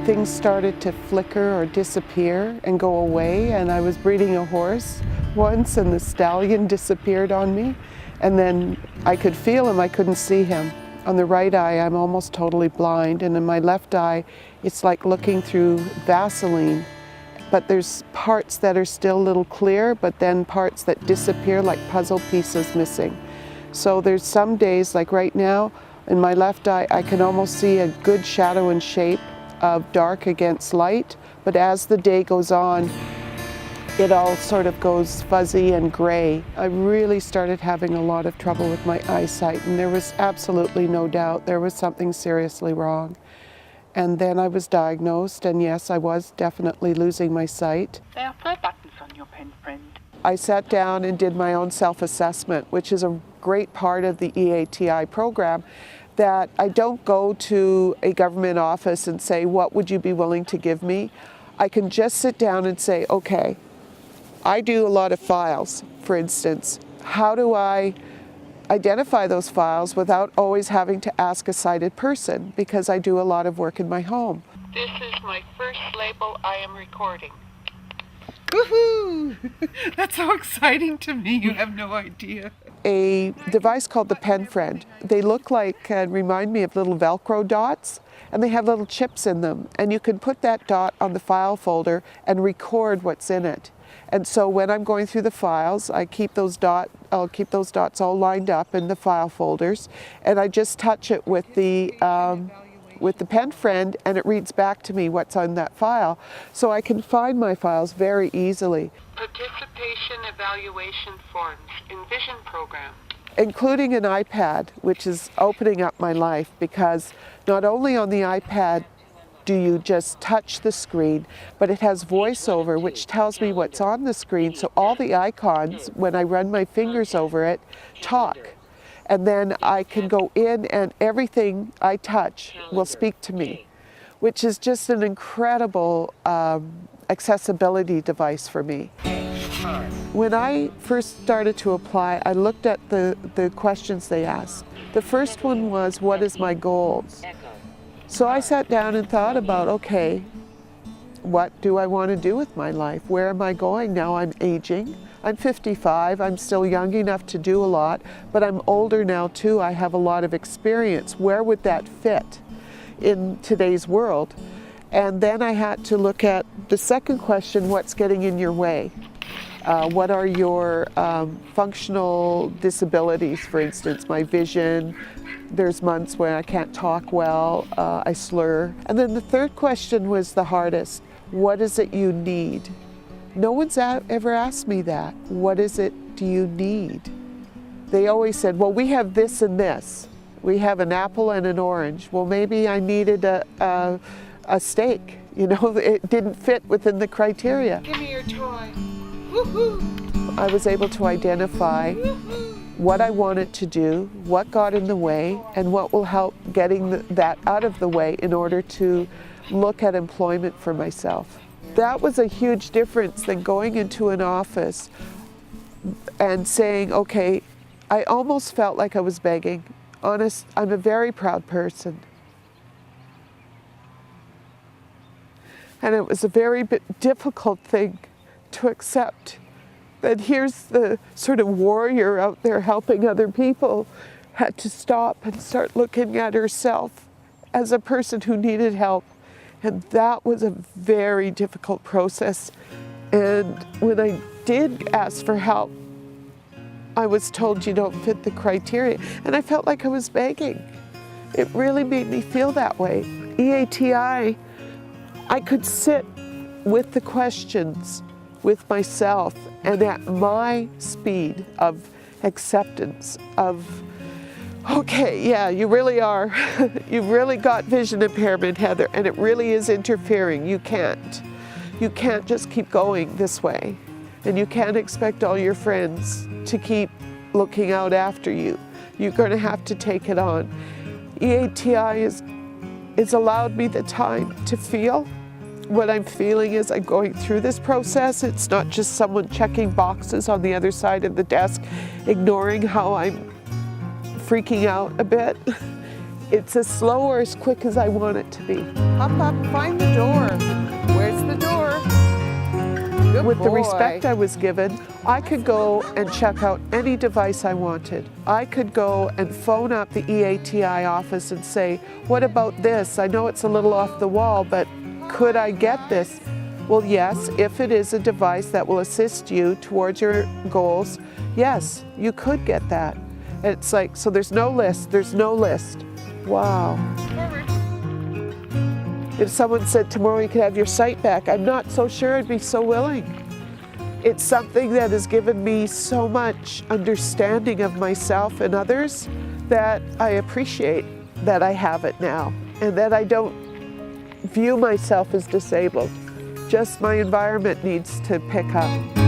things started to flicker or disappear and go away, and I was breeding a horse once and the stallion disappeared on me, and then I could feel him, I couldn't see him. On the right eye, I'm almost totally blind, and in my left eye, it's like looking through Vaseline. But there's parts that are still a little clear, but then parts that disappear like puzzle pieces missing. So there's some days, like right now, in my left eye, I can almost see a good shadow and shape of dark against light, but as the day goes on, it all sort of goes fuzzy and gray. I really started having a lot of trouble with my eyesight, and there was absolutely no doubt there was something seriously wrong. And then I was diagnosed, and yes, I was definitely losing my sight. There are 4 buttons on your pen, friend. I sat down and did my own self-assessment, which is a great part of the EATI program, that I don't go to a government office and say, what would you be willing to give me? I can just sit down and say, okay, I do a lot of files, for instance. How do I identify those files without always having to ask a sighted person, because I do a lot of work in my home. This is my first label I am recording. Woohoo! That's so exciting to me, you have no idea. A device called the Pen Friend. They look like and remind me of little Velcro dots, and they have little chips in them, and you can put that dot on the file folder and record what's in it. And so when I'm going through the files, I'll keep those dots all lined up in the file folders, and I just touch it with the Pen Friend, and it reads back to me what's on that file. So I can find my files very easily. Participation evaluation forms, Envision program. Including an iPad, which is opening up my life, because not only on the iPad do you just touch the screen, but it has voiceover, which tells me what's on the screen, so all the icons, when I run my fingers over it, talk. And then I can go in and everything I touch will speak to me, which is just an incredible accessibility device for me. When I first started to apply, I looked at the questions they asked. The first one was, what is my goal? So I sat down and thought about, okay, what do I want to do with my life? Where am I going now? I'm aging. I'm 55, I'm still young enough to do a lot, but I'm older now too. I have a lot of experience. Where would that fit in today's world? And then I had to look at the second question, what's getting in your way? What are your functional disabilities, for instance, my vision? There's months where I can't talk well, I slur. And then the third question was the hardest. What is it you need? No one's ever asked me that. What is it do you need? They always said, well, we have this and this. We have an apple and an orange. Well, maybe I needed a steak. You know, it didn't fit within the criteria. Give me your toy. Woohoo! I was able to identify what I wanted to do, what got in the way, and what will help getting that out of the way in order to look at employment for myself. That was a huge difference than going into an office and saying, okay, I almost felt like I was begging. Honest, I'm a very proud person. And it was a very difficult thing to accept that here's the sort of warrior out there helping other people, had to stop and start looking at herself as a person who needed help. And that was a very difficult process. And when I did ask for help, I was told you don't fit the criteria. And I felt like I was begging. It really made me feel that way. EATI, I could sit with the questions with myself and at my speed of acceptance of, okay, yeah, you really are. You've really got vision impairment, Heather, and it really is interfering. You can't just keep going this way. And you can't expect all your friends to keep looking out after you. You're going to have to take it on. EATI has allowed me the time to feel what I'm feeling as I'm going through this process. It's not just someone checking boxes on the other side of the desk, ignoring how I'm freaking out a bit. It's as slow or as quick as I want it to be. Up, find the door. Where's the door? Good With the boy. respect I was given, I could go and check out any device I wanted. I could go and phone up the EATI office and say, what about this? I know it's a little off the wall, but could I get this? Well, yes, if it is a device that will assist you towards your goals, yes, you could get that. And it's like, so there's no list. Wow. If someone said tomorrow you could have your sight back, I'm not so sure I'd be so willing. It's something that has given me so much understanding of myself and others that I appreciate that I have it now and that I don't view myself as disabled. Just my environment needs to pick up.